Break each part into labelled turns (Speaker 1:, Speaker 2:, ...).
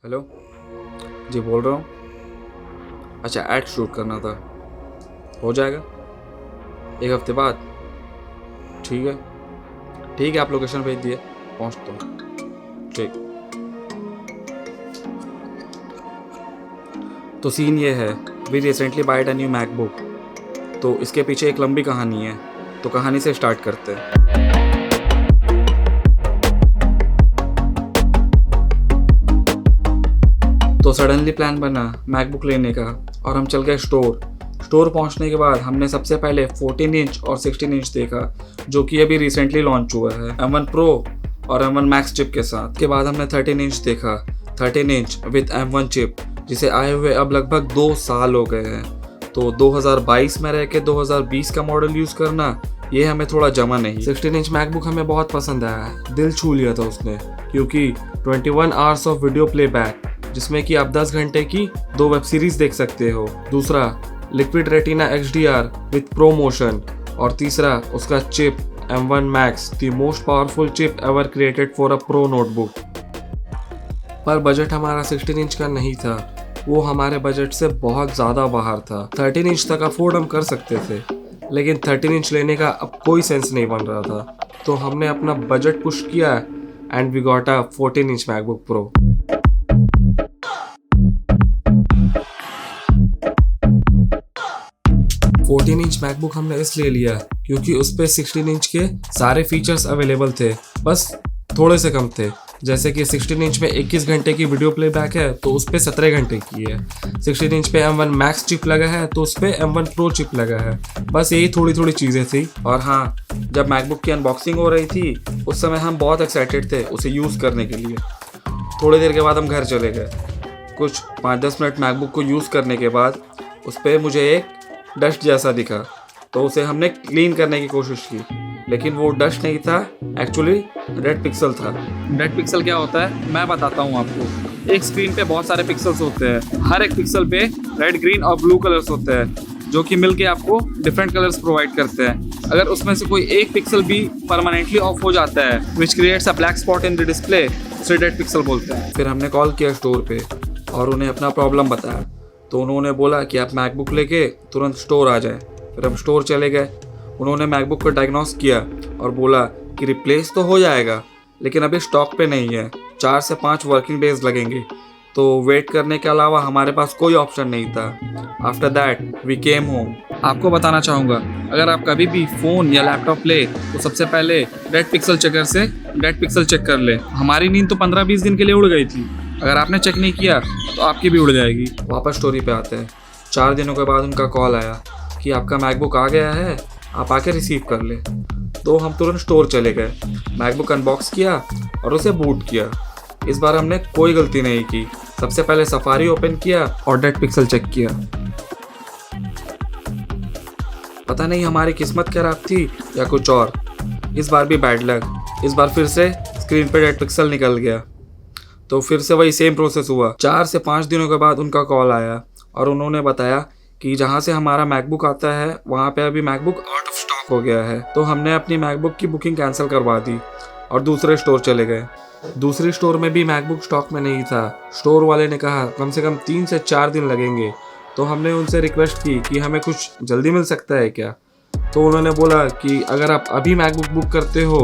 Speaker 1: Hello जी, बोल रहा हूँ। अच्छा, ऐड शूट करना था, हो जाएगा 1 हफ्ते बाद। ठीक है, ठीक है, आप लोकेशन भेज दिए, पहुँचता हूँ। ठीक। तो सीन ये है, we recently bought a new MacBook. तो इसके पीछे एक लंबी कहानी है, तो कहानी से स्टार्ट करते हैं। तो सडनली प्लान बना मैकबुक लेने का और हम चल गए स्टोर पहुंचने के बाद हमने सबसे पहले 14 इंच और 16 इंच देखा, जो कि अभी रिसेंटली लॉन्च हुआ है M1 Pro और M1 Max चिप के साथ। के बाद हमने 13 इंच देखा, 13 इंच विद M1 चिप, जिसे आए हुए अब लगभग 2 साल हो गए हैं। तो 2022 में रह के 2020 का मॉडल यूज़ करना, ये हमें थोड़ा जमा नहीं। 16 इंच मैकबुक हमें बहुत पसंद आया, दिल छू लिया था उसने, क्योंकि 21 आवर्स ऑफ वीडियो प्लेबैक, जिसमें कि आप 10 घंटे की 2 वेब सीरीज देख सकते हो। दूसरा, liquid retina XDR with pro motion. और तीसरा, उसका chip M1 Max, the most powerful chip ever created for a pro notebook. पर बजट हमारा 16 इंच का नहीं था, वो हमारे बजट से बहुत ज़्यादा बाहर था। 13 इंच तक अफोर्ड हम कर सकते थे, लेकिन 13 इंच लेने का अब कोई सेंस नहीं बन रहा था। तो हमने अपना बजट पुश किया and we got a 14 inch MacBook Pro. 14 inch MacBook हमने इसलिए लिया क्योंकि उस पे 16 इंच के सारे फीचर्स अवेलेबल थे, बस थोड़े से कम थे। जैसे कि 16 इंच में 21 घंटे की वीडियो प्लेबैक है, तो उस पे 17 घंटे की है। 16 इंच पे M1 Max चिप लगा है, तो उस पे M1 Pro चिप लगा है। बस यही थोड़ी थोड़ी चीज़ें थी। और हाँ, जब मैकबुक की अनबॉक्सिंग हो रही थी, उस समय हम बहुत एक्साइटेड थे उसे यूज़ करने के लिए। थोड़ी देर के बाद हम घर चले गए। कुछ 5-10 मिनट मैकबुक को यूज़ करने के बाद उस पर मुझे एक डस्ट जैसा दिखा, तो उसे हमने क्लीन करने की कोशिश की, लेकिन वो डस्ट नहीं था, एक्चुअली रेड पिक्सल था। रेड पिक्सल क्या होता है मैं बताता हूँ आपको। एक स्क्रीन पे बहुत सारे पिक्सल्स होते हैं, हर एक पिक्सल पे रेड, ग्रीन और ब्लू कलर्स होते हैं, जो कि मिलके आपको डिफरेंट कलर्स प्रोवाइड करते हैं। अगर उसमें से कोई एक पिक्सल भी परमानेंटली ऑफ हो जाता है, which creates a black spot in the display, उसे रेड पिक्सल बोलते हैं। फिर हमने कॉल किया स्टोर पे और उन्हें अपना प्रॉब्लम बताया, तो उन्होंने बोला कि आप मैकबुक लेके तुरंत स्टोर आ जाएं। फिर हम स्टोर चले गए। उन्होंने मैकबुक को डायग्नोस किया और बोला कि रिप्लेस तो हो जाएगा, लेकिन अभी स्टॉक पे नहीं है, 4 से 5 वर्किंग डेज लगेंगे। तो वेट करने के अलावा हमारे पास कोई ऑप्शन नहीं था। After that we came home. आपको बताना चाहूँगा, अगर आप कभी भी फ़ोन या लैपटॉप ले, तो सबसे पहले रेड पिक्सल चेकर से रेड पिक्सल चेक कर ले। हमारी नींद तो 15-20 दिन के लिए उड़ गई थी, अगर आपने चेक नहीं किया तो आपकी भी उड़ जाएगी। वापस स्टोरी पे आते हैं। 4 दिनों के बाद उनका कॉल आया कि आपका मैकबुक आ गया है, आप आके रिसीव कर ले। तो हम तुरंत स्टोर चले गए, मैकबुक अनबॉक्स किया और उसे बूट किया। इस बार हमने कोई गलती नहीं की। सबसे पहले सफारी ओपन किया और रेड पिक्सल चेक किया। पता नहीं हमारी किस्मत खराब थी या कुछ और, इस बार भी बैड लक। इस बार फिर से स्क्रीन पे रेड पिक्सल निकल गया, तो फिर से वही सेम प्रोसेस हुआ। 4 से 5 दिनों के बाद उनका कॉल आया और उन्होंने बताया कि जहाँ से हमारा मैकबुक आता है, वहाँ पे अभी मैकबुक आउट ऑफ स्टॉक हो गया है। तो हमने अपनी मैकबुक की बुकिंग कैंसिल करवा दी और दूसरे स्टोर चले गए। दूसरी स्टोर में भी मैकबुक स्टॉक में नहीं था। स्टोर वाले ने कहा कम से कम 3 से 4 दिन लगेंगे। तो हमने उनसे रिक्वेस्ट की कि हमें कुछ जल्दी मिल सकता है क्या। तो उन्होंने बोला कि अगर आप अभी मैकबुक बुक करते हो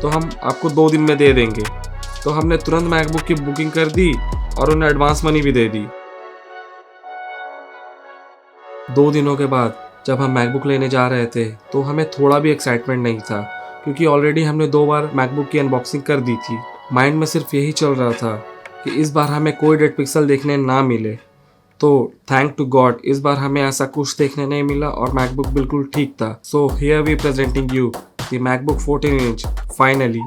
Speaker 1: तो हम आपको 2 दिन में दे देंगे। तो हमने तुरंत मैकबुक की बुकिंग कर दी और उन्हें एडवांस मनी भी दे दी। 2 दिनों के बाद जब हम मैकबुक लेने जा रहे थे, तो हमें थोड़ा भी एक्साइटमेंट नहीं था, क्योंकि ऑलरेडी हमने 2 बार मैकबुक की अनबॉक्सिंग कर दी थी। माइंड में सिर्फ यही चल रहा था कि इस बार हमें कोई रेड पिक्सल देखने ना मिले। तो थैंक टू गॉड, इस बार हमें ऐसा कुछ देखने नहीं मिला और मैकबुक बिल्कुल ठीक था। So here we presenting you the MacBook 14 inch finally.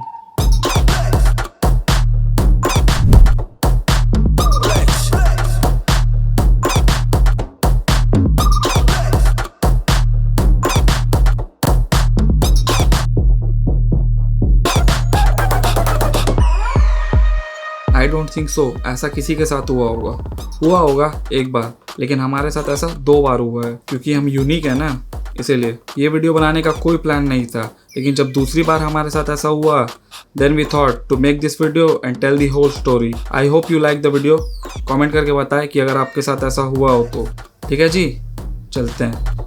Speaker 1: I don't think so ऐसा किसी के साथ हुआ होगा एक बार, लेकिन हमारे साथ ऐसा 2 बार हुआ है, क्योंकि हम यूनिक है ना, इसीलिए ये वीडियो बनाने का कोई प्लान नहीं था, लेकिन जब दूसरी बार हमारे साथ ऐसा हुआ then we thought to make this video and tell the whole story. I hope you like the video. Comment करके बताएं कि अगर आपके साथ ऐसा हुआ हो तो। ठीक है जी, चलते हैं।